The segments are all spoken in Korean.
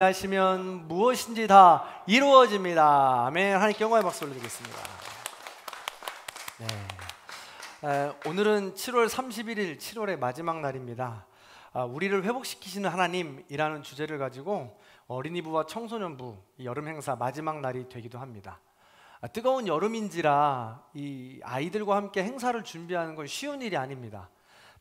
하시면 무엇인지 다 이루어집니다. 아멘. 하나님께 영광의 박수 올려드리겠습니다. 오늘은 7월 31일 7월의 마지막 날입니다. 우리를 회복시키시는 하나님이라는 주제를 가지고 어린이부와 청소년부 여름 행사 마지막 날이 되기도 합니다. 뜨거운 여름인지라 이 아이들과 함께 행사를 준비하는 건 쉬운 일이 아닙니다.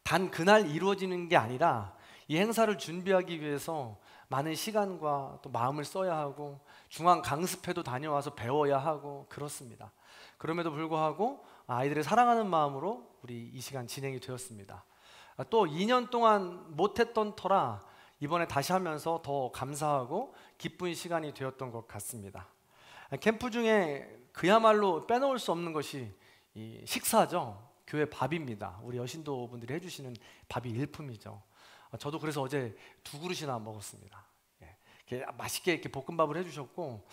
단 그날 이루어지는 게 아니라 이 행사를 준비하기 위해서 많은 시간과 또 마음을 써야 하고 중앙 강습회도 다녀와서 배워야 하고 그렇습니다. 그럼에도 불구하고 아이들을 사랑하는 마음으로 우리 이 시간 진행이 되었습니다. 또 2년 동안 못했던 터라 이번에 다시 하면서 더 감사하고 기쁜 시간이 되었던 것 같습니다. 캠프 중에 그야말로 빼놓을 수 없는 것이 이 식사죠. 교회 밥입니다. 우리 여신도 분들이 해주시는 밥이 일품이죠. 저도 그래서 어제 2그릇이나 먹었습니다. 이렇게 맛있게 이렇게 볶음밥을 해주셨고,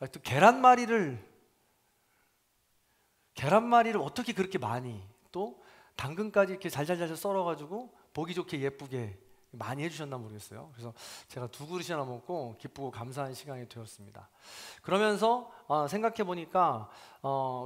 또 계란말이를 어떻게 그렇게 많이, 또 당근까지 이렇게 잘잘잘 썰어가지고 보기 좋게 예쁘게 많이 해주셨나 모르겠어요. 그래서 제가 2그릇이나 먹고 기쁘고 감사한 시간이 되었습니다. 그러면서 생각해 보니까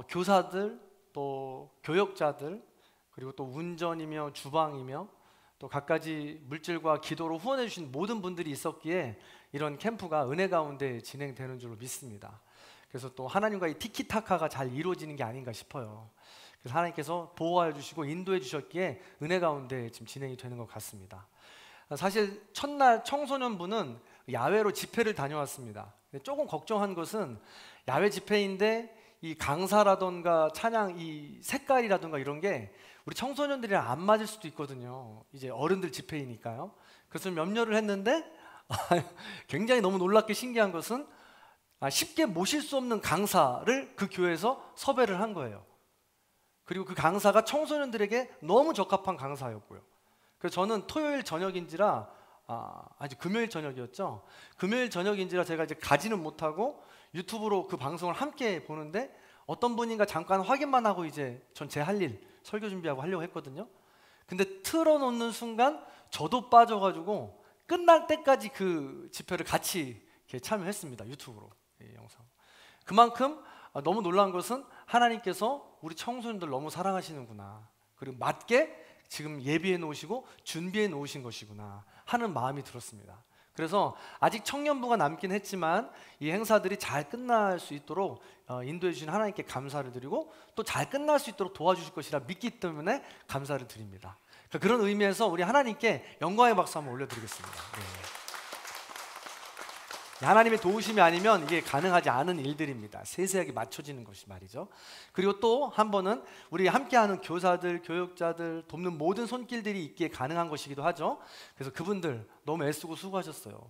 교사들, 또 교역자들, 그리고 또 운전이며 주방이며 또 갖가지 물질과 기도로 후원해 주신 모든 분들이 있었기에 이런 캠프가 은혜 가운데 진행되는 줄로 믿습니다. 그래서 또 하나님과의 티키타카가 잘 이루어지는 게 아닌가 싶어요. 그래서 하나님께서 보호하여 주시고 인도해 주셨기에 은혜 가운데 지금 진행이 되는 것 같습니다. 사실 첫날 청소년부는 야외로 집회를 다녀왔습니다. 조금 걱정한 것은 야외 집회인데 이 강사라던가 찬양 이 색깔이라던가 이런 게 우리 청소년들이랑 안 맞을 수도 있거든요. 이제 어른들 집회이니까요. 그래서 염려를 했는데 굉장히 너무 놀랍게 신기한 것은 쉽게 모실 수 없는 강사를 그 교회에서 섭외를 한 거예요. 그리고 그 강사가 청소년들에게 너무 적합한 강사였고요. 그래서 저는 토요일 저녁인지라 아직 금요일 저녁이었죠. 금요일 저녁인지라 제가 이제 가지는 못하고 유튜브로 그 방송을 함께 보는데 어떤 분인가 잠깐 확인만 하고 이제 전 제 할 일 설교 준비하고 하려고 했거든요. 근데 틀어놓는 순간 저도 빠져가지고 끝날 때까지 그 집회를 같이 이렇게 참여했습니다. 유튜브로 이 영상. 그만큼 너무 놀라운 것은 하나님께서 우리 청소년들 너무 사랑하시는구나. 그리고 맞게 지금 예비해 놓으시고 준비해 놓으신 것이구나 하는 마음이 들었습니다. 그래서 아직 청년부가 남긴 했지만 이 행사들이 잘 끝날 수 있도록 인도해 주신 하나님께 감사를 드리고 또 잘 끝날 수 있도록 도와주실 것이라 믿기 때문에 감사를 드립니다. 그런 의미에서 우리 하나님께 영광의 박수 한번 올려드리겠습니다. 하나님의 도우심이 아니면 이게 가능하지 않은 일들입니다. 세세하게 맞춰지는 것이 말이죠. 그리고 또 한 번은 우리 함께하는 교사들, 교역자들, 돕는 모든 손길들이 있기에 가능한 것이기도 하죠. 그래서 그분들 너무 애쓰고 수고하셨어요.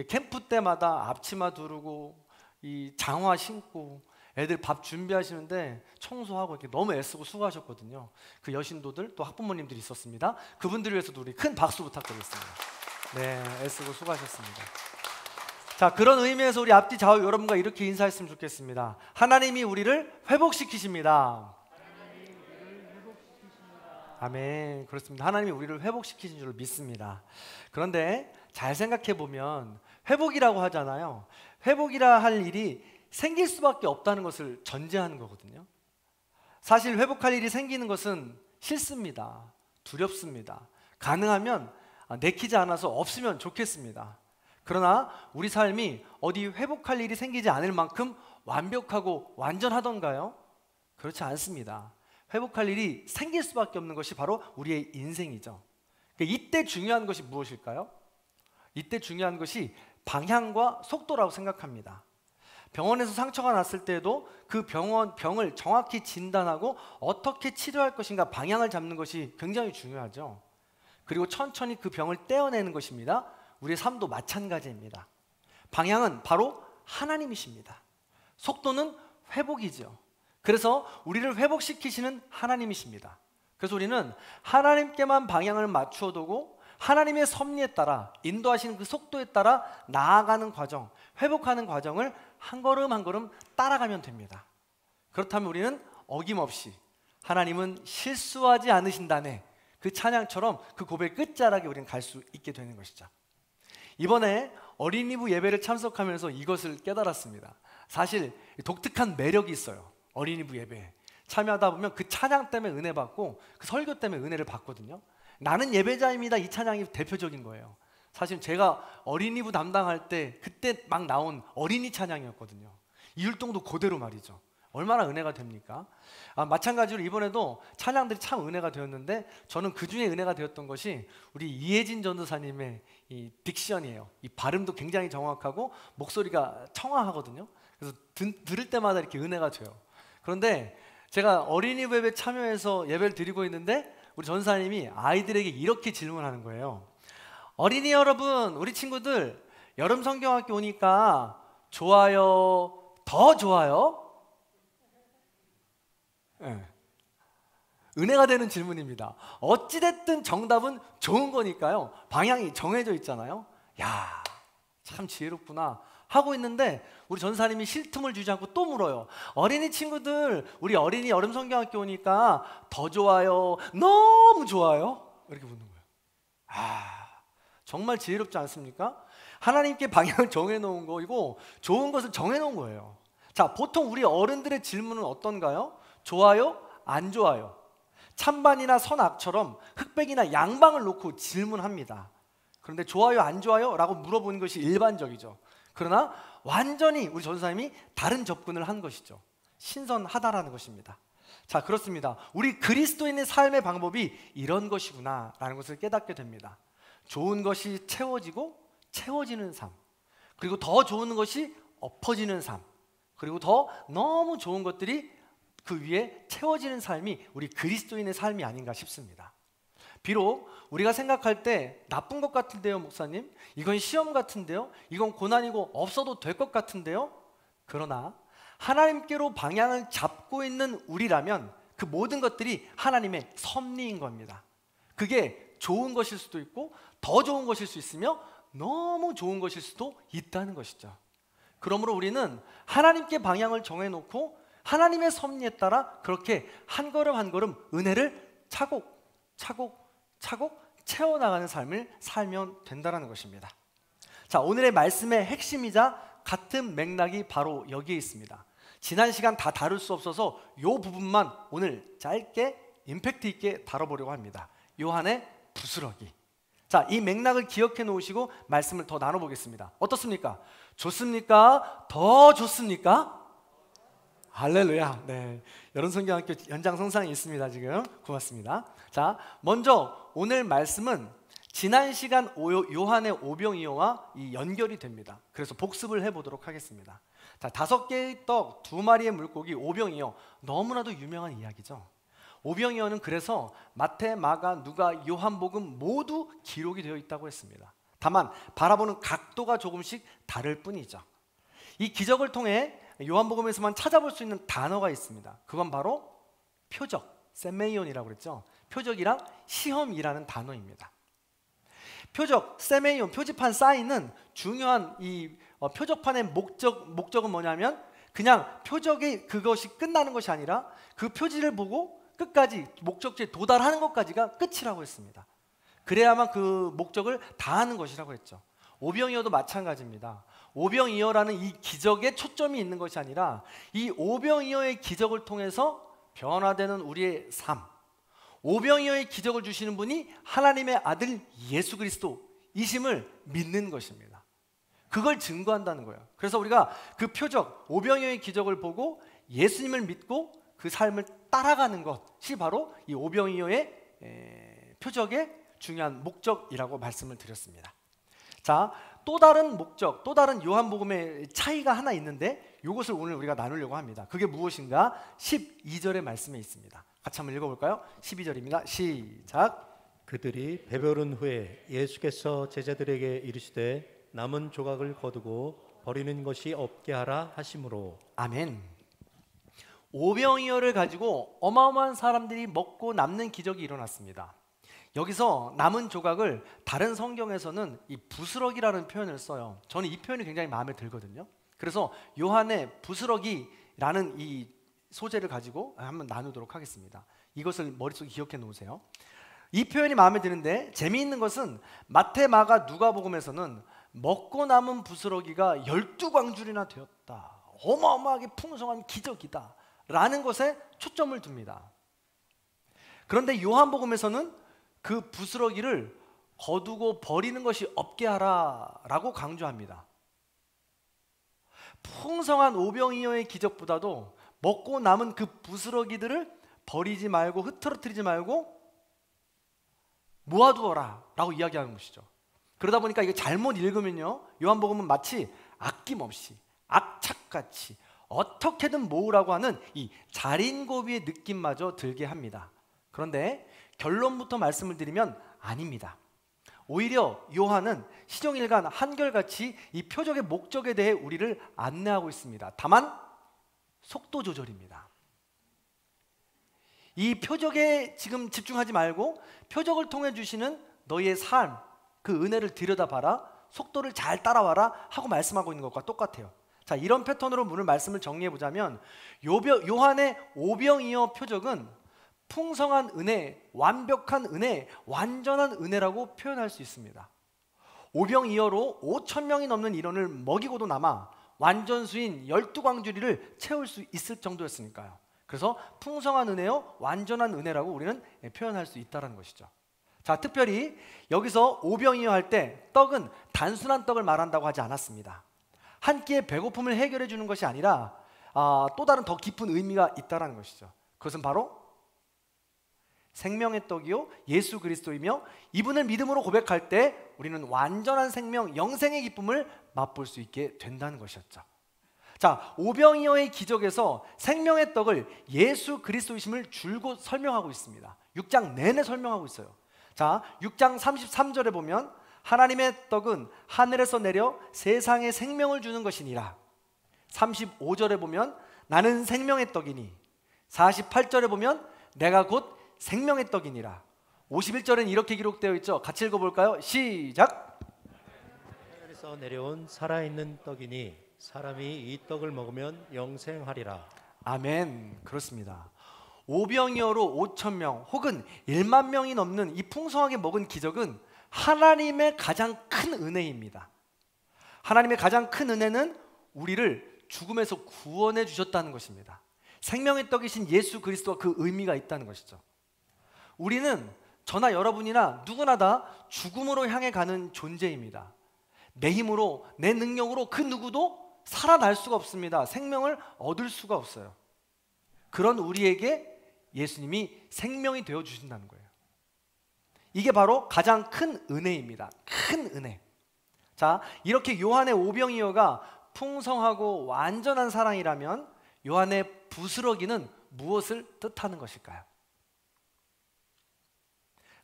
캠프 때마다 앞치마 두르고 이 장화 신고 애들 밥 준비하시는데 청소하고 이렇게 너무 애쓰고 수고하셨거든요. 그 여신도들 또 학부모님들이 있었습니다. 그분들을 위해서도 우리 큰 박수 부탁드리겠습니다. 네, 애쓰고 수고하셨습니다. 자, 그런 의미에서 우리 앞뒤 좌우 여러분과 이렇게 인사했으면 좋겠습니다. 하나님이 우리를 회복시키십니다. 아멘. 그렇습니다. 하나님이 우리를 회복시키신 줄 믿습니다. 그런데 잘 생각해 보면 회복이라고 하잖아요. 회복이라 할 일이 생길 수밖에 없다는 것을 전제하는 거거든요. 사실 회복할 일이 생기는 것은 싫습니다. 두렵습니다. 가능하면 내키지 않아서 없으면 좋겠습니다. 그러나 우리 삶이 어디 회복할 일이 생기지 않을 만큼 완벽하고 완전하던가요? 그렇지 않습니다. 회복할 일이 생길 수밖에 없는 것이 바로 우리의 인생이죠. 이때 중요한 것이 무엇일까요? 이때 중요한 것이 방향과 속도라고 생각합니다. 병원에서 상처가 났을 때에도 그 병을 정확히 진단하고 어떻게 치료할 것인가 방향을 잡는 것이 굉장히 중요하죠. 그리고 천천히 그 병을 떼어내는 것입니다. 우리의 삶도 마찬가지입니다. 방향은 바로 하나님이십니다. 속도는 회복이죠. 그래서 우리를 회복시키시는 하나님이십니다. 그래서 우리는 하나님께만 방향을 맞추어 두고 하나님의 섭리에 따라 인도하시는 그 속도에 따라 나아가는 과정, 회복하는 과정을 한 걸음 한 걸음 따라가면 됩니다. 그렇다면 우리는 어김없이 하나님은 실수하지 않으신다네 그 찬양처럼 그 고백 끝자락에 우리는 갈 수 있게 되는 것이죠. 이번에 어린이부 예배를 참석하면서 이것을 깨달았습니다. 사실 독특한 매력이 있어요. 어린이부 예배에 참여하다 보면 그 찬양 때문에 은혜 받고 그 설교 때문에 은혜를 받거든요. 나는 예배자입니다. 이 찬양이 대표적인 거예요. 사실 제가 어린이부 담당할 때 그때 막 나온 어린이 찬양이었거든요. 이율동도 그대로 말이죠. 얼마나 은혜가 됩니까? 마찬가지로 이번에도 찬양들이 참 은혜가 되었는데 저는 그 중에 은혜가 되었던 것이 우리 이혜진 전도사님의 이 딕션이에요. 이 발음도 굉장히 정확하고 목소리가 청아하거든요. 그래서 들을 때마다 이렇게 은혜가 돼요. 그런데 제가 어린이 예배 참여해서 예배를 드리고 있는데 우리 전사님이 아이들에게 이렇게 질문하는 거예요. 어린이 여러분, 우리 친구들 여름 성경학교 오니까 좋아요, 더 좋아요? 네. 은혜가 되는 질문입니다. 어찌됐든 정답은 좋은 거니까요. 방향이 정해져 있잖아요. 야, 참 지혜롭구나 하고 있는데 우리 전사님이 쉴 틈을 주지 않고 또 물어요. 어린이 친구들, 우리 어린이 여름 성경학교 오니까 더 좋아요, 너무 좋아요? 이렇게 묻는 거예요. 정말 지혜롭지 않습니까? 하나님께 방향을 정해놓은 거이고 좋은 것을 정해놓은 거예요. 자, 보통 우리 어른들의 질문은 어떤가요? 좋아요? 안 좋아요? 찬반이나 선악처럼 흑백이나 양방을 놓고 질문합니다. 그런데 좋아요? 안 좋아요? 라고 물어보는 것이 일반적이죠. 그러나 완전히 우리 전사님이 다른 접근을 한 것이죠. 신선하다라는 것입니다. 자, 그렇습니다. 우리 그리스도인의 삶의 방법이 이런 것이구나 라는 것을 깨닫게 됩니다. 좋은 것이 채워지고 채워지는 삶, 그리고 더 좋은 것이 엎어지는 삶, 그리고 더 너무 좋은 것들이 그 위에 채워지는 삶이 우리 그리스도인의 삶이 아닌가 싶습니다. 비록 우리가 생각할 때 나쁜 것 같은데요, 목사님? 이건 시험 같은데요? 이건 고난이고 없어도 될 것 같은데요? 그러나 하나님께로 방향을 잡고 있는 우리라면 그 모든 것들이 하나님의 섭리인 겁니다. 그게 좋은 것일 수도 있고 더 좋은 것일 수 있으며 너무 좋은 것일 수도 있다는 것이죠. 그러므로 우리는 하나님께 방향을 정해놓고 하나님의 섭리에 따라 그렇게 한 걸음 한 걸음 은혜를 차곡차곡 채워나가는 삶을 살면 된다는 것입니다. 자, 오늘의 말씀의 핵심이자 같은 맥락이 바로 여기에 있습니다. 지난 시간 다 다룰 수 없어서 이 부분만 오늘 짧게 임팩트 있게 다뤄보려고 합니다. 요한의 부스러기. 자, 이 맥락을 기억해 놓으시고 말씀을 더 나눠보겠습니다. 어떻습니까? 좋습니까? 더 좋습니까? 할렐루야. 네, 여름성경학교 연장성상이 있습니다. 지금 고맙습니다. 자, 먼저 오늘 말씀은 지난 시간 요한의 오병이어와 이 연결이 됩니다. 그래서 복습을 해보도록 하겠습니다. 자, 5개의 떡, 2마리의 물고기, 오병이어, 너무나도 유명한 이야기죠. 오병이어는 그래서 마태, 마가, 누가, 요한복음 모두 기록이 되어 있다고 했습니다. 다만 바라보는 각도가 조금씩 다를 뿐이죠. 이 기적을 통해 요한복음에서만 찾아볼 수 있는 단어가 있습니다. 그건 바로 표적, 세메이온이라고 그랬죠. 표적이랑 시험이라는 단어입니다. 표적, 세메이온, 표지판, 사인은 중요한 이 표적판의 목적은 뭐냐면 그냥 표적이 그것이 끝나는 것이 아니라 그 표지를 보고 끝까지 목적지에 도달하는 것까지가 끝이라고 했습니다. 그래야만 그 목적을 다하는 것이라고 했죠. 오병이어도 마찬가지입니다. 오병이어라는 이 기적에 초점이 있는 것이 아니라 이 오병이어의 기적을 통해서 변화되는 우리의 삶, 오병이어의 기적을 주시는 분이 하나님의 아들 예수 그리스도이심을 믿는 것입니다. 그걸 증거한다는 거예요. 그래서 우리가 그 표적, 오병이어의 기적을 보고 예수님을 믿고 그 삶을 따라가는 것이 바로 이 오병이어의 표적의 중요한 목적이라고 말씀을 드렸습니다. 자, 또 다른 목적, 또 다른 요한복음의 차이가 하나 있는데 이것을 오늘 우리가 나누려고 합니다. 그게 무엇인가? 12절의 말씀에 있습니다. 같이 한번 읽어볼까요? 12절입니다. 시작. 그들이 배부른 후에 예수께서 제자들에게 이르시되 남은 조각을 거두고 버리는 것이 없게 하라 하심으로. 아멘. 오병이어를 가지고 어마어마한 사람들이 먹고 남는 기적이 일어났습니다. 여기서 남은 조각을 다른 성경에서는 이 부스러기라는 표현을 써요. 저는 이 표현이 굉장히 마음에 들거든요. 그래서 요한의 부스러기라는 이 소재를 가지고 한번 나누도록 하겠습니다. 이것을 머릿속에 기억해 놓으세요. 이 표현이 마음에 드는데 재미있는 것은 마태, 마가, 누가복음에서는 먹고 남은 부스러기가 12광줄이나 되었다. 어마어마하게 풍성한 기적이다 라는 것에 초점을 둡니다. 그런데 요한복음에서는 그 부스러기를 거두고 버리는 것이 없게 하라 라고 강조합니다. 풍성한 오병이어의 기적보다도 먹고 남은 그 부스러기들을 버리지 말고 흐트러뜨리지 말고 모아두어라 라고 이야기하는 것이죠. 그러다 보니까 이게 잘못 읽으면요, 요한복음은 마치 아낌없이 악착같이 어떻게든 모으라고 하는 이 자린고비의 느낌마저 들게 합니다. 그런데 결론부터 말씀을 드리면 아닙니다. 오히려 요한은 시종일관 한결같이 이 표적의 목적에 대해 우리를 안내하고 있습니다. 다만 속도 조절입니다. 이 표적에 지금 집중하지 말고 표적을 통해 주시는 너희의 삶, 그 은혜를 들여다봐라, 속도를 잘 따라와라 하고 말씀하고 있는 것과 똑같아요. 자, 이런 패턴으로 오늘 말씀을 정리해 보자면 요한의 오병이어 표적은 풍성한 은혜, 완벽한 은혜, 완전한 은혜라고 표현할 수 있습니다. 오병이어로 5,000명이 넘는 인원을 먹이고도 남아 완전수인 12광주리를 채울 수 있을 정도였으니까요. 그래서 풍성한 은혜요, 완전한 은혜라고 우리는 표현할 수 있다는 것이죠. 자, 특별히 여기서 오병이어 할 때 떡은 단순한 떡을 말한다고 하지 않았습니다. 한 끼의 배고픔을 해결해 주는 것이 아니라 또 다른 더 깊은 의미가 있다는 것이죠. 그것은 바로 생명의 떡이요 예수 그리스도이며 이분을 믿음으로 고백할 때 우리는 완전한 생명, 영생의 기쁨을 맛볼 수 있게 된다는 것이었죠. 자, 오병이어의 기적에서 생명의 떡을 예수 그리스도이심을 줄곧 설명하고 있습니다. 6장 내내 설명하고 있어요. 자, 6장 33절에 보면 하나님의 떡은 하늘에서 내려 세상에 생명을 주는 것이니라. 35절에 보면 나는 생명의 떡이니. 48절에 보면 내가 곧 생명의 떡이니라. 51절에는 이렇게 기록되어 있죠. 같이 읽어볼까요? 시작. 하늘에서 내려온 살아있는 떡이니 사람이 이 떡을 먹으면 영생하리라. 아멘. 그렇습니다. 오병이어로 5,000명 혹은 1만 명이 넘는 이 풍성하게 먹은 기적은 하나님의 가장 큰 은혜입니다. 하나님의 가장 큰 은혜는 우리를 죽음에서 구원해 주셨다는 것입니다. 생명의 떡이신 예수 그리스도와 그 의미가 있다는 것이죠. 우리는 저나 여러분이나 누구나 다 죽음으로 향해 가는 존재입니다. 내 힘으로, 내 능력으로 그 누구도 살아날 수가 없습니다. 생명을 얻을 수가 없어요. 그런 우리에게 예수님이 생명이 되어 주신다는 거예요. 이게 바로 가장 큰 은혜입니다. 큰 은혜. 자, 이렇게 요한의 오병이어가 풍성하고 완전한 사랑이라면 요한의 부스러기는 무엇을 뜻하는 것일까요?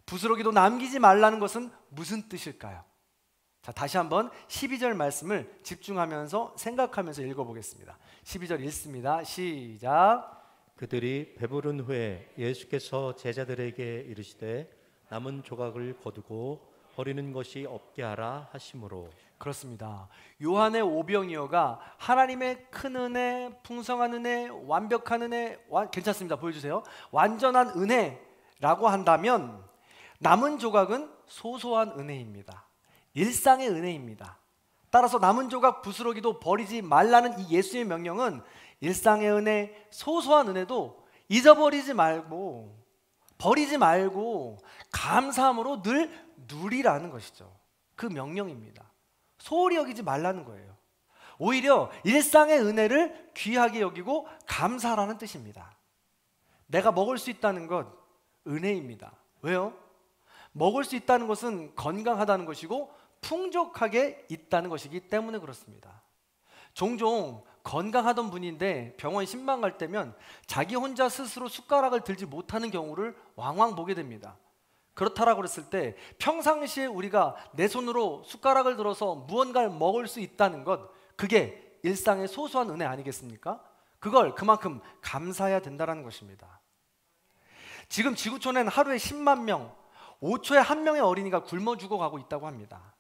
부스러기도 남기지 말라는 것은 무슨 뜻일까요? 자, 다시 한번 12절 말씀을 집중하면서 생각하면서 읽어보겠습니다. 12절 읽습니다. 시작. 그들이 배부른 후에 예수께서 제자들에게 이르시되 남은 조각을 거두고 버리는 것이 없게 하라 하심으로. 그렇습니다. 요한의 오병이어가 하나님의 큰 은혜, 풍성한 은혜, 완벽한 은혜, 괜찮습니다. 보여주세요. 완전한 은혜라고 한다면 남은 조각은 소소한 은혜입니다. 일상의 은혜입니다. 따라서 남은 조각 부스러기도 버리지 말라는 이 예수의 명령은 일상의 은혜, 소소한 은혜도 잊어버리지 말고 버리지 말고 감사함으로 늘 누리라는 것이죠. 그 명령입니다. 소홀히 여기지 말라는 거예요. 오히려 일상의 은혜를 귀하게 여기고 감사하라는 뜻입니다. 내가 먹을 수 있다는 것 은혜입니다. 왜요? 먹을 수 있다는 것은 건강하다는 것이고 풍족하게 있다는 것이기 때문에 그렇습니다. 종종 건강하던 분인데 병원 신방 갈 때면 자기 혼자 스스로 숟가락을 들지 못하는 경우를 왕왕 보게 됩니다. 그렇다라고 그랬을 때 평상시에 우리가 내 손으로 숟가락을 들어서 무언가를 먹을 수 있다는 것, 그게 일상의 소소한 은혜 아니겠습니까? 그걸 그만큼 감사해야 된다는 것입니다. 지금 지구촌엔 하루에 10만 명, 5초에 한 명의 어린이가 굶어 죽어가고 있다고 합니다.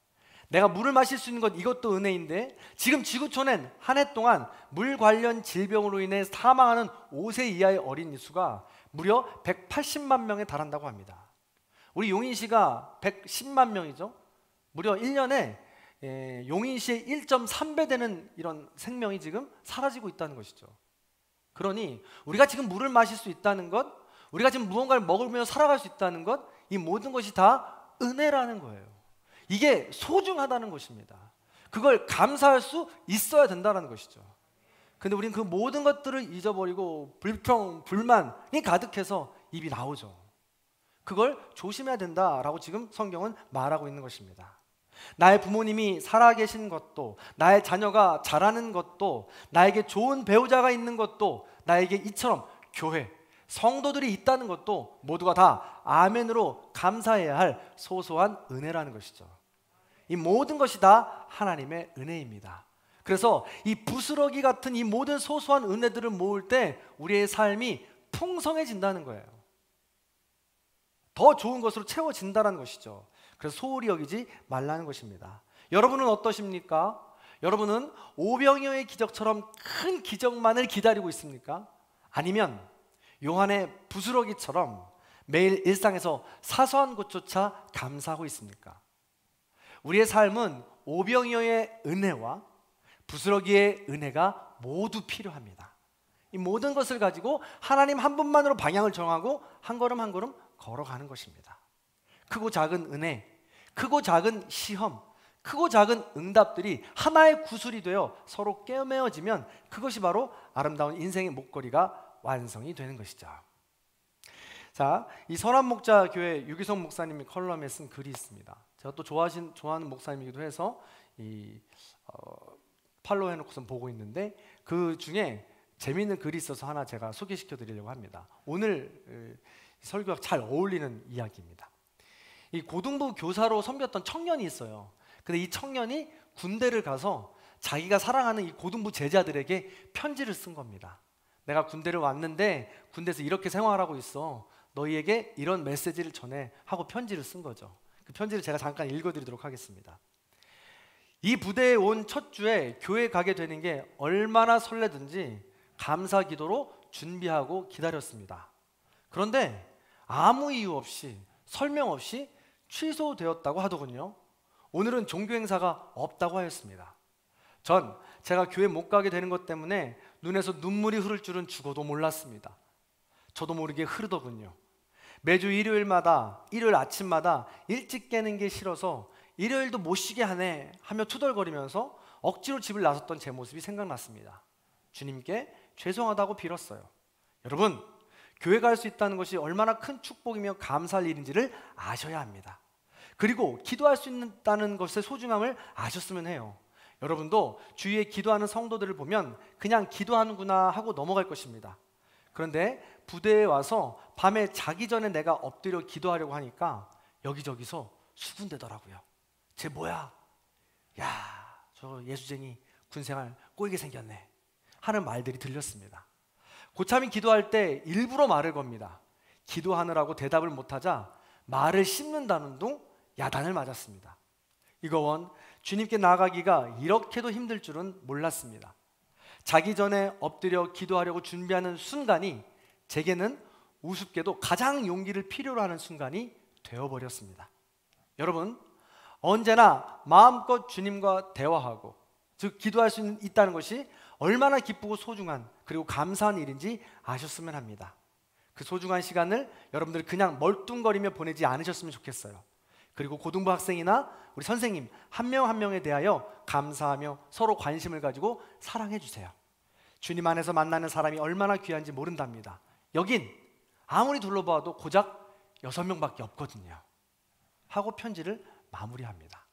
내가 물을 마실 수 있는 것, 이것도 은혜인데 지금 지구촌엔 한 해 동안 물 관련 질병으로 인해 사망하는 5세 이하의 어린이 수가 무려 180만 명에 달한다고 합니다. 우리 용인시가 110만 명이죠. 무려 1년에 용인시의 1.3배 되는 이런 생명이 지금 사라지고 있다는 것이죠. 그러니 우리가 지금 물을 마실 수 있다는 것, 우리가 지금 무언가를 먹으며 살아갈 수 있다는 것, 이 모든 것이 다 은혜라는 거예요. 이게 소중하다는 것입니다. 그걸 감사할 수 있어야 된다는 것이죠. 근데 우리는 그 모든 것들을 잊어버리고 불평, 불만이 가득해서 입이 나오죠. 그걸 조심해야 된다라고 지금 성경은 말하고 있는 것입니다. 나의 부모님이 살아계신 것도, 나의 자녀가 자라는 것도, 나에게 좋은 배우자가 있는 것도, 나에게 이처럼 교회, 성도들이 있다는 것도 모두가 다 아멘으로 감사해야 할 소소한 은혜라는 것이죠. 이 모든 것이 다 하나님의 은혜입니다. 그래서 이 부스러기 같은 이 모든 소소한 은혜들을 모을 때 우리의 삶이 풍성해진다는 거예요. 더 좋은 것으로 채워진다는 것이죠. 그래서 소홀히 여기지 말라는 것입니다. 여러분은 어떠십니까? 여러분은 오병이어의 기적처럼 큰 기적만을 기다리고 있습니까? 아니면 요한의 부스러기처럼 매일 일상에서 사소한 것조차 감사하고 있습니까? 우리의 삶은 오병이어의 은혜와 부스러기의 은혜가 모두 필요합니다. 이 모든 것을 가지고 하나님 한 분만으로 방향을 정하고 한 걸음 한 걸음 걸어가는 것입니다. 크고 작은 은혜, 크고 작은 시험, 크고 작은 응답들이 하나의 구슬이 되어 서로 꿰매어지면 그것이 바로 아름다운 인생의 목걸이가 완성이 되는 것이죠. 자, 이 선한목자교회 유기성 목사님이 컬럼에 쓴 글이 있습니다. 제가 또 좋아하는 목사님이기도 해서 팔로우 해놓고서 보고 있는데 그 중에 재미있는 글이 있어서 하나 제가 소개시켜 드리려고 합니다. 오늘 설교와 잘 어울리는 이야기입니다. 이 고등부 교사로 섬겼던 청년이 있어요. 근데 이 청년이 군대를 가서 자기가 사랑하는 이 고등부 제자들에게 편지를 쓴 겁니다. 내가 군대를 왔는데 군대에서 이렇게 생활하고 있어. 너희에게 이런 메시지를 전해 하고 편지를 쓴 거죠. 그 편지를 제가 잠깐 읽어드리도록 하겠습니다. 이 부대에 온 첫 주에 교회 가게 되는 게 얼마나 설레든지 감사 기도로 준비하고 기다렸습니다. 그런데 아무 이유 없이 설명 없이 취소되었다고 하더군요. 오늘은 종교 행사가 없다고 하였습니다. 전 제가 교회 못 가게 되는 것 때문에 눈에서 눈물이 흐를 줄은 죽어도 몰랐습니다. 저도 모르게 흐르더군요. 매주 일요일 아침마다 일찍 깨는 게 싫어서 일요일도 못 쉬게 하네 하며 투덜거리면서 억지로 집을 나섰던 제 모습이 생각났습니다. 주님께 죄송하다고 빌었어요. 여러분, 교회 갈 수 있다는 것이 얼마나 큰 축복이며 감사할 일인지를 아셔야 합니다. 그리고 기도할 수 있다는 것의 소중함을 아셨으면 해요. 여러분도 주위에 기도하는 성도들을 보면 그냥 기도하는구나 하고 넘어갈 것입니다. 그런데 부대에 와서 밤에 자기 전에 내가 엎드려 기도하려고 하니까 여기저기서 수군대더라고요. 쟤 뭐야? 야, 저 예수쟁이 군생활 꼬이게 생겼네 하는 말들이 들렸습니다. 고참이 기도할 때 일부러 말을 겁니다. 기도하느라고 대답을 못하자 말을 씹는다는 둥 야단을 맞았습니다. 이거 원 주님께 나아가기가 이렇게도 힘들 줄은 몰랐습니다. 자기 전에 엎드려 기도하려고 준비하는 순간이 제게는 우습게도 가장 용기를 필요로 하는 순간이 되어버렸습니다. 여러분, 언제나 마음껏 주님과 대화하고 즉 기도할 수 있다는 것이 얼마나 기쁘고 소중한 그리고 감사한 일인지 아셨으면 합니다. 그 소중한 시간을 여러분들 그냥 멀뚱거리며 보내지 않으셨으면 좋겠어요. 그리고 고등부 학생이나 우리 선생님 한 명 한 명에 대하여 감사하며 서로 관심을 가지고 사랑해 주세요. 주님 안에서 만나는 사람이 얼마나 귀한지 모른답니다. 여긴 아무리 둘러봐도 고작 6명밖에 없거든요 하고 편지를 마무리합니다.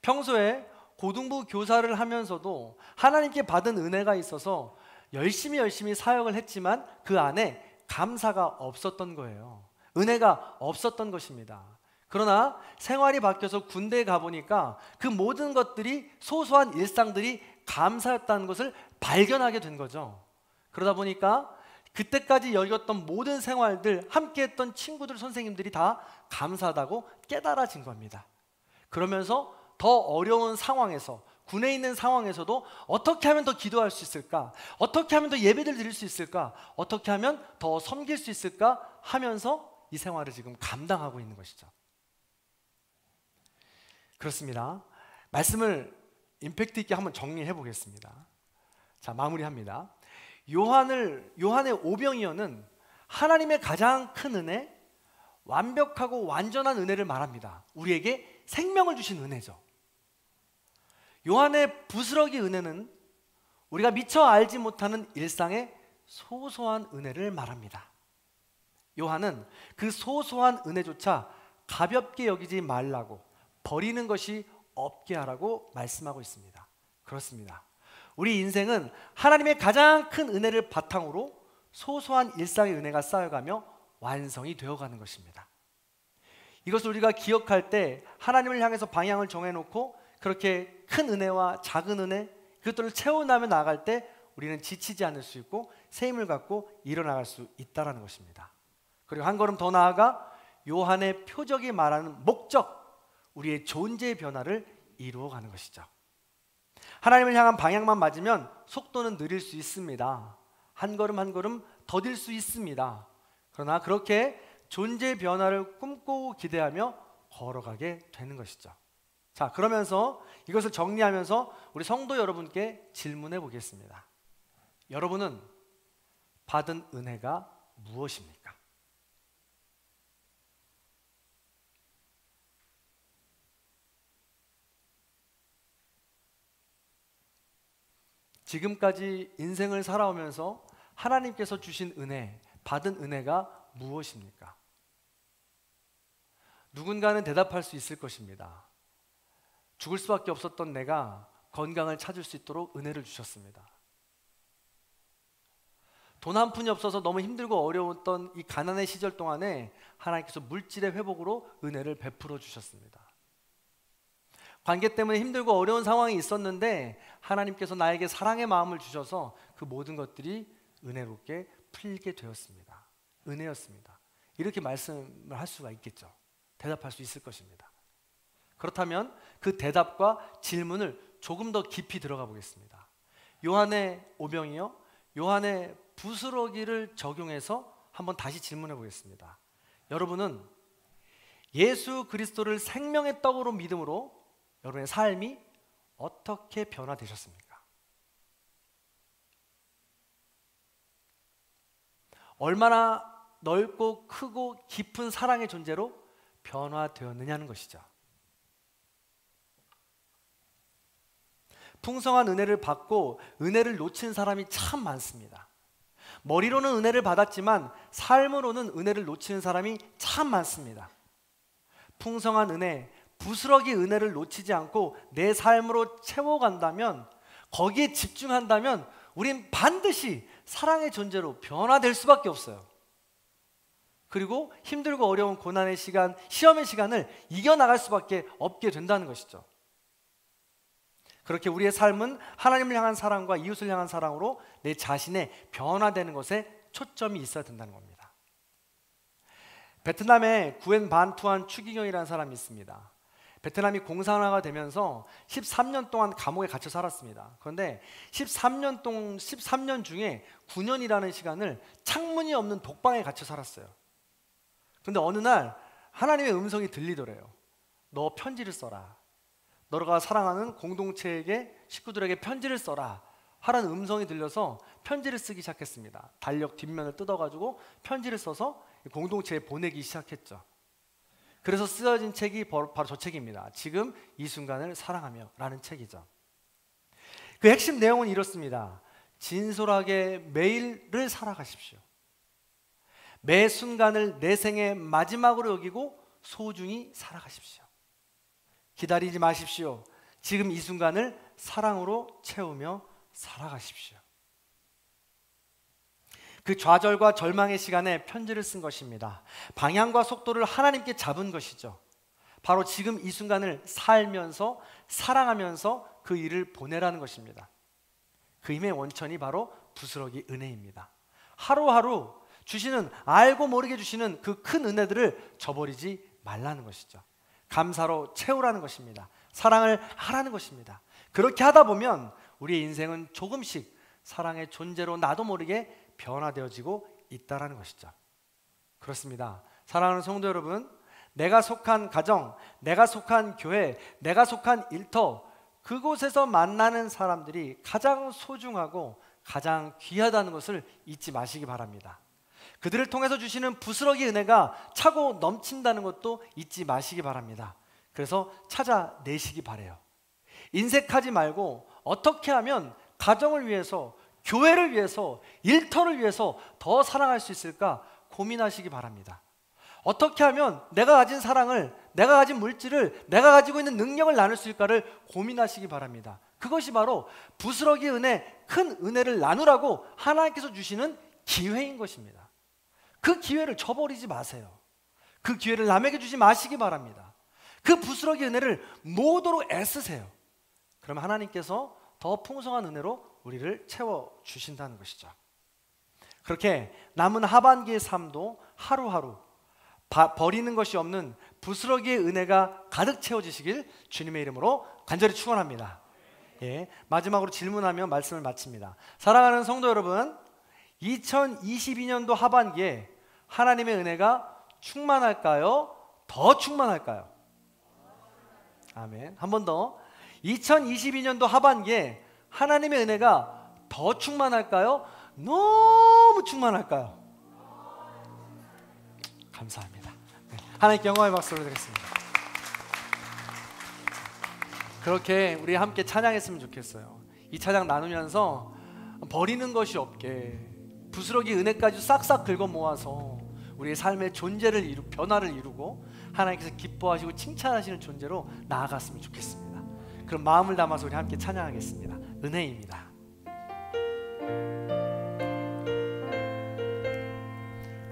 평소에 고등부 교사를 하면서도 하나님께 받은 은혜가 있어서 열심히 사역을 했지만 그 안에 감사가 없었던 거예요. 은혜가 없었던 것입니다. 그러나 생활이 바뀌어서 군대에 가보니까 그 모든 것들이 소소한 일상들이 감사였다는 것을 발견하게 된 거죠. 그러다 보니까 그때까지 여겼던 모든 생활들, 함께했던 친구들, 선생님들이 다 감사하다고 깨달아진 겁니다. 그러면서 더 어려운 상황에서, 군에 있는 상황에서도 어떻게 하면 더 기도할 수 있을까? 어떻게 하면 더 예배를 드릴 수 있을까? 어떻게 하면 더 섬길 수 있을까? 하면서 이 생활을 지금 감당하고 있는 것이죠. 그렇습니다. 말씀을 임팩트 있게 한번 정리해 보겠습니다. 자, 마무리합니다. 요한의 오병이어는 하나님의 가장 큰 은혜, 완벽하고 완전한 은혜를 말합니다. 우리에게 생명을 주신 은혜죠. 요한의 부스러기 은혜는 우리가 미처 알지 못하는 일상의 소소한 은혜를 말합니다. 요한은 그 소소한 은혜조차 가볍게 여기지 말라고, 버리는 것이 없게 하라고 말씀하고 있습니다. 그렇습니다. 우리 인생은 하나님의 가장 큰 은혜를 바탕으로 소소한 일상의 은혜가 쌓여가며 완성이 되어가는 것입니다. 이것을 우리가 기억할 때 하나님을 향해서 방향을 정해놓고 그렇게 큰 은혜와 작은 은혜, 그것들을 채워나며 나아갈 때 우리는 지치지 않을 수 있고 새 힘을 갖고 일어나갈 수 있다는 것입니다. 그리고 한 걸음 더 나아가 요한의 표적이 말하는 목적, 우리의 존재의 변화를 이루어가는 것이죠. 하나님을 향한 방향만 맞으면 속도는 느릴 수 있습니다. 한 걸음 한 걸음 더딜 수 있습니다. 그러나 그렇게 존재의 변화를 꿈꾸고 기대하며 걸어가게 되는 것이죠. 자, 그러면서 이것을 정리하면서 우리 성도 여러분께 질문해 보겠습니다. 여러분은 받은 은혜가 무엇입니까? 지금까지 인생을 살아오면서 하나님께서 주신 은혜, 받은 은혜가 무엇입니까? 누군가는 대답할 수 있을 것입니다. 죽을 수밖에 없었던 내가 건강을 찾을 수 있도록 은혜를 주셨습니다. 돈 한 푼이 없어서 너무 힘들고 어려웠던 이 가난의 시절 동안에 하나님께서 물질의 회복으로 은혜를 베풀어 주셨습니다. 관계 때문에 힘들고 어려운 상황이 있었는데 하나님께서 나에게 사랑의 마음을 주셔서 그 모든 것들이 은혜롭게 풀리게 되었습니다. 은혜였습니다. 이렇게 말씀을 할 수가 있겠죠. 대답할 수 있을 것입니다. 그렇다면 그 대답과 질문을 조금 더 깊이 들어가 보겠습니다. 요한의 오병이어, 요한의 부스러기를 적용해서 한번 다시 질문해 보겠습니다. 여러분은 예수 그리스도를 생명의 떡으로 믿음으로 여러분의 삶이 어떻게 변화되셨습니까? 얼마나 넓고 크고 깊은 사랑의 존재로 변화되었느냐는 것이죠. 풍성한 은혜를 받고 은혜를 놓친 사람이 참 많습니다. 머리로는 은혜를 받았지만 삶으로는 은혜를 놓치는 사람이 참 많습니다. 풍성한 은혜, 부스러기 은혜를 놓치지 않고 내 삶으로 채워간다면, 거기에 집중한다면 우린 반드시 사랑의 존재로 변화될 수밖에 없어요. 그리고 힘들고 어려운 고난의 시간, 시험의 시간을 이겨나갈 수밖에 없게 된다는 것이죠. 그렇게 우리의 삶은 하나님을 향한 사랑과 이웃을 향한 사랑으로 내 자신의 변화되는 것에 초점이 있어야 된다는 겁니다. 베트남에 구엔 반 투안 추기경이라는 사람이 있습니다. 베트남이 공산화가 되면서 13년 동안 감옥에 갇혀 살았습니다. 그런데 13년 중에 9년이라는 시간을 창문이 없는 독방에 갇혀 살았어요. 그런데 어느 날 하나님의 음성이 들리더래요. 너 편지를 써라. 너가 사랑하는 공동체에게, 식구들에게 편지를 써라 하라는 음성이 들려서 편지를 쓰기 시작했습니다. 달력 뒷면을 뜯어가지고 편지를 써서 공동체에 보내기 시작했죠. 그래서 쓰여진 책이 바로 저 책입니다. 지금 이 순간을 사랑하며 라는 책이죠. 그 핵심 내용은 이렇습니다. 진솔하게 매일을 살아가십시오. 매 순간을 내 생의 마지막으로 여기고 소중히 살아가십시오. 기다리지 마십시오. 지금 이 순간을 사랑으로 채우며 살아가십시오. 그 좌절과 절망의 시간에 편지를 쓴 것입니다. 방향과 속도를 하나님께 잡은 것이죠. 바로 지금 이 순간을 살면서 사랑하면서 그 일을 보내라는 것입니다. 그 힘의 원천이 바로 부스러기 은혜입니다. 하루하루 주시는, 알고 모르게 주시는 그 큰 은혜들을 저버리지 말라는 것이죠. 감사로 채우라는 것입니다. 사랑을 하라는 것입니다. 그렇게 하다 보면 우리의 인생은 조금씩 사랑의 존재로 나도 모르게 변화되어지고 있다는 것이죠. 그렇습니다. 사랑하는 성도 여러분, 내가 속한 가정, 내가 속한 교회, 내가 속한 일터, 그곳에서 만나는 사람들이 가장 소중하고 가장 귀하다는 것을 잊지 마시기 바랍니다. 그들을 통해서 주시는 부스러기 은혜가 차고 넘친다는 것도 잊지 마시기 바랍니다. 그래서 찾아내시기 바라요. 인색하지 말고 어떻게 하면 가정을 위해서, 교회를 위해서, 일터를 위해서 더 사랑할 수 있을까 고민하시기 바랍니다. 어떻게 하면 내가 가진 사랑을, 내가 가진 물질을, 내가 가지고 있는 능력을 나눌 수 있을까를 고민하시기 바랍니다. 그것이 바로 부스러기 은혜, 큰 은혜를 나누라고 하나님께서 주시는 기회인 것입니다. 그 기회를 저버리지 마세요. 그 기회를 남에게 주지 마시기 바랍니다. 그 부스러기 은혜를 모도록 애쓰세요. 그러면 하나님께서 더 풍성한 은혜로 우리를 채워주신다는 것이죠. 그렇게 남은 하반기의 삶도 하루하루 버리는 것이 없는 부스러기의 은혜가 가득 채워지시길 주님의 이름으로 간절히 축원합니다. 예, 마지막으로 질문하며 말씀을 마칩니다. 사랑하는 성도 여러분, 2022년도 하반기에 하나님의 은혜가 충만할까요? 더 충만할까요? 아멘. 한 번 더. 2022년도 하반기에 하나님의 은혜가 더 충만할까요? 너무 충만할까요? 감사합니다. 네, 하나님께 영광의 박수를 드리겠습니다. 그렇게 우리 함께 찬양했으면 좋겠어요. 이 찬양 나누면서 버리는 것이 없게 부스러기 은혜까지 싹싹 긁어 모아서 우리의 삶의 존재를 변화를 이루고 하나님께서 기뻐하시고 칭찬하시는 존재로 나아갔으면 좋겠습니다. 그럼 마음을 담아서 우리 함께 찬양하겠습니다. 은혜입니다.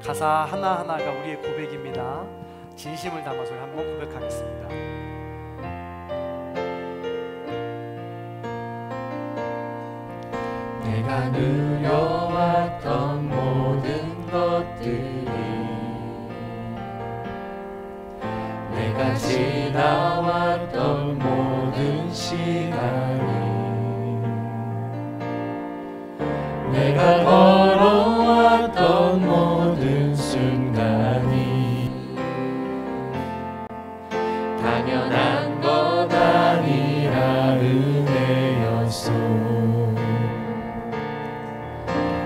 가사 하나하나가 우리의 고백입니다. 진심을 담아서 우리 한번 고백하겠습니다. 내가 누려왔던 모든 것들이, 내가 지나왔던 모든 시간이, 내가 걸어왔던 모든 순간이 당연한 것 아니라 은혜였소.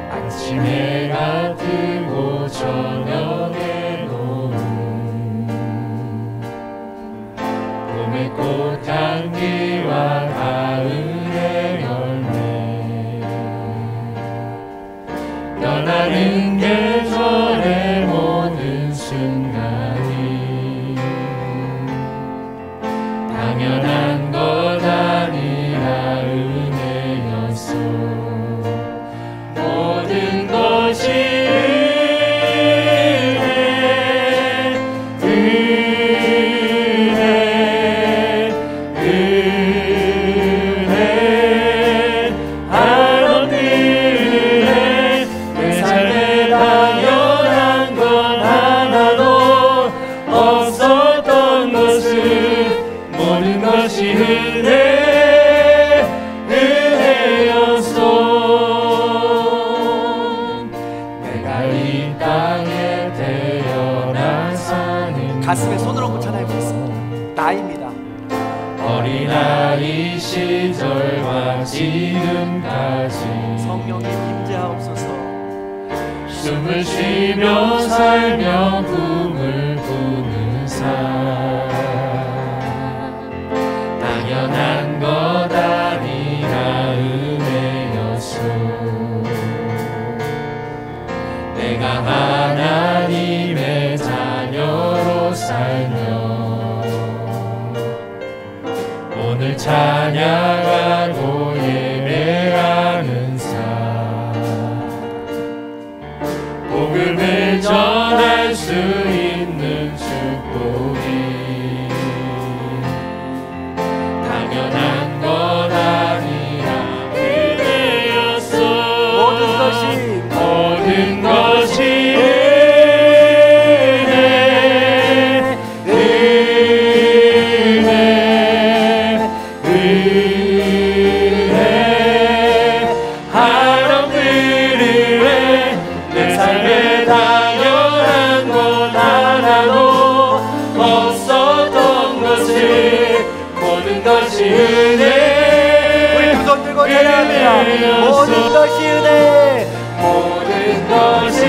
아침 해가 뜨고 저녁에 노을, 봄의 꽃향기와 가을의 열매, 변하는 계절의 모든 순간이 당연한 것 아니라 은혜였소. 모든 것이 은혜, 하나님 은혜, 내 삶에 당연한 건 하나도 없었던 것은 모든 것이 은혜였소. 내가 이 땅에 태어나 사는 가슴에 손을 얹고 찬양해 보겠습니다. 나입니다. 어린아이 시절과 지금까지 성령의 임재하옵소서. 숨을 쉬며 살며 꿈을 꾸는 삶, 당연한 것 아니라 은혜였소. 내가 하나님의 자녀로 살며 오늘 찬양하고 예배하는 삶, 복음을 전할 수 있는 축복이 당연한 것 아니라 은혜였소. 모든 것이 은혜, 은혜, 은혜, 모든 것이 은혜, 모든 것이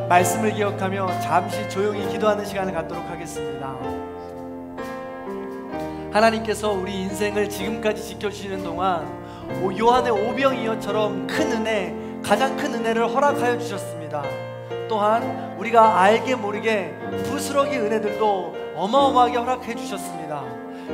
말씀을 기억하며 잠시 조용히 기도하는 시간을 갖도록 하겠습니다. 하나님께서 우리 인생을 지금까지 지켜주시는 동안 요한의 오병이어처럼 큰 은혜, 가장 큰 은혜를 허락하여 주셨습니다. 또한 우리가 알게 모르게 부스러기 은혜들도 어마어마하게 허락해 주셨습니다.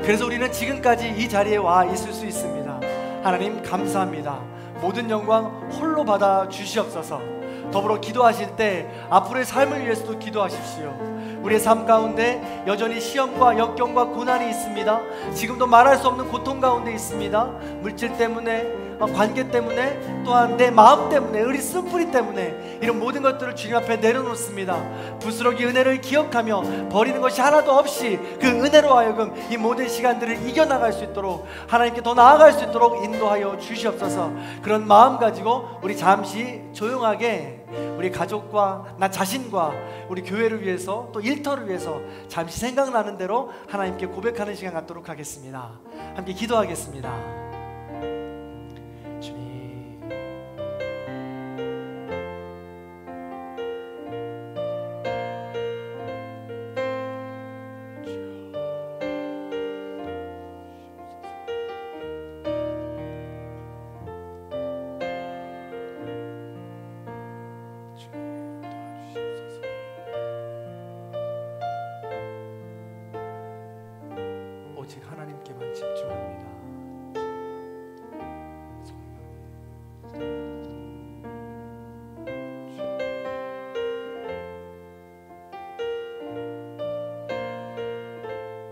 그래서 우리는 지금까지 이 자리에 와 있을 수 있습니다. 하나님 감사합니다. 모든 영광 홀로 받아 주시옵소서. 더불어 기도하실 때 앞으로의 삶을 위해서도 기도하십시오. 우리의 삶 가운데 여전히 시험과 역경과 고난이 있습니다. 지금도 말할 수 없는 고통 가운데 있습니다. 물질 때문에, 관계 때문에, 또한 내 마음 때문에, 우리 쓴뿌리 때문에 이런 모든 것들을 주님 앞에 내려놓습니다. 부스러기 은혜를 기억하며 버리는 것이 하나도 없이 그 은혜로 하여금 이 모든 시간들을 이겨나갈 수 있도록, 하나님께 더 나아갈 수 있도록 인도하여 주시옵소서. 그런 마음 가지고 우리 잠시 조용하게 우리 가족과 나 자신과 우리 교회를 위해서 또 일터를 위해서 잠시 생각나는 대로 하나님께 고백하는 시간 갖도록 하겠습니다. 함께 기도하겠습니다. 주님, 오직 하나님께만 집중합니다.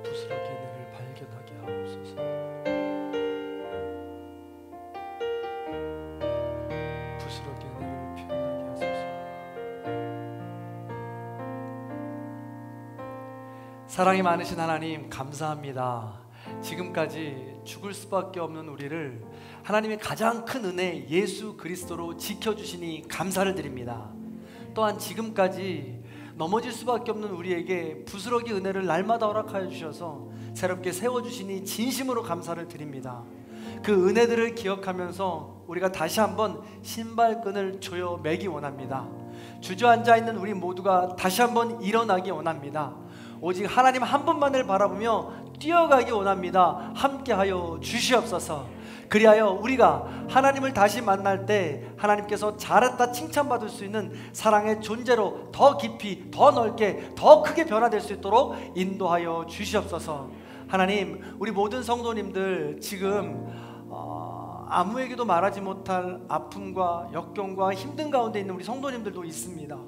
부스러기 은혜를 발견하게 하옵소서. 부스러기 은혜를 표현하게 하소서. 사랑이 많으신 하나님 감사합니다. 지금까지 죽을 수밖에 없는 우리를 하나님의 가장 큰 은혜 예수 그리스도로 지켜주시니 감사를 드립니다. 또한 지금까지 넘어질 수밖에 없는 우리에게 부스러기 은혜를 날마다 허락하여 주셔서 새롭게 세워주시니 진심으로 감사를 드립니다. 그 은혜들을 기억하면서 우리가 다시 한번 신발끈을 조여 매기 원합니다. 주저앉아 있는 우리 모두가 다시 한번 일어나기 원합니다. 오직 하나님 한 분만을 바라보며 뛰어가기 원합니다. 함께하여 주시옵소서. 그리하여 우리가 하나님을 다시 만날 때 하나님께서 잘했다 칭찬받을 수 있는 사랑의 존재로 더 깊이, 더 넓게, 더 크게 변화될 수 있도록 인도하여 주시옵소서. 하나님, 우리 모든 성도님들 지금 아무에게도 말하지 못할 아픔과 역경과 힘든 가운데 있는 우리 성도님들도 있습니다.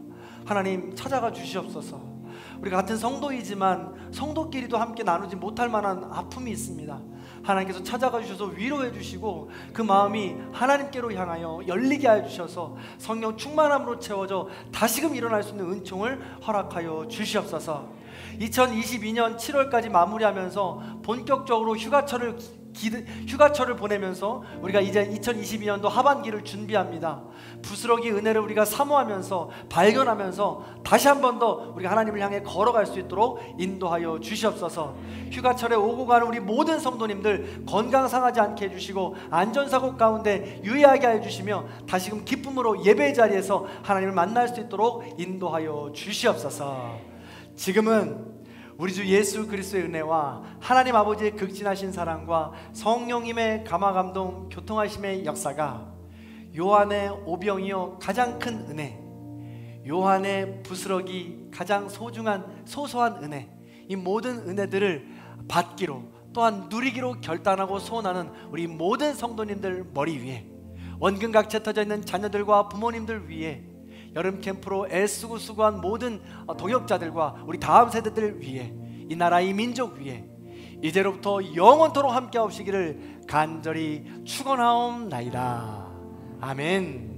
하나님 찾아가 주시옵소서. 우리가 같은 성도이지만 성도끼리도 함께 나누지 못할 만한 아픔이 있습니다. 하나님께서 찾아가 주셔서 위로해 주시고 그 마음이 하나님께로 향하여 열리게 하여 주셔서 성령 충만함으로 채워져 다시금 일어날 수 있는 은총을 허락하여 주시옵소서. 2022년 7월까지 마무리하면서 본격적으로 휴가철을 보내면서 우리가 이제 2022년도 하반기를 준비합니다. 부스러기 은혜를 우리가 사모하면서 발견하면서 다시 한 번 더 우리가 하나님을 향해 걸어갈 수 있도록 인도하여 주시옵소서. 휴가철에 오고 가는 우리 모든 성도님들 건강 상하지 않게 해주시고 안전사고 가운데 유의하게 해주시며 다시금 기쁨으로 예배의 자리에서 하나님을 만날 수 있도록 인도하여 주시옵소서. 지금은 우리 주 예수 그리스도의 은혜와 하나님 아버지의 극진하신 사랑과 성령님의 감화감동 교통하심의 역사가 요한의 오병이어 가장 큰 은혜, 요한의 부스러기 가장 소중한 소소한 은혜, 이 모든 은혜들을 받기로 또한 누리기로 결단하고 소원하는 우리 모든 성도님들 머리 위에, 원근각체 터져 있는 자녀들과 부모님들 위에, 여름 캠프로 애쓰고 수고한 모든 동역자들과 우리 다음 세대들 위에, 이 나라 이 민족 위에, 이제로부터 영원토록 함께하시기를 간절히 축원하옵나이다. 아멘.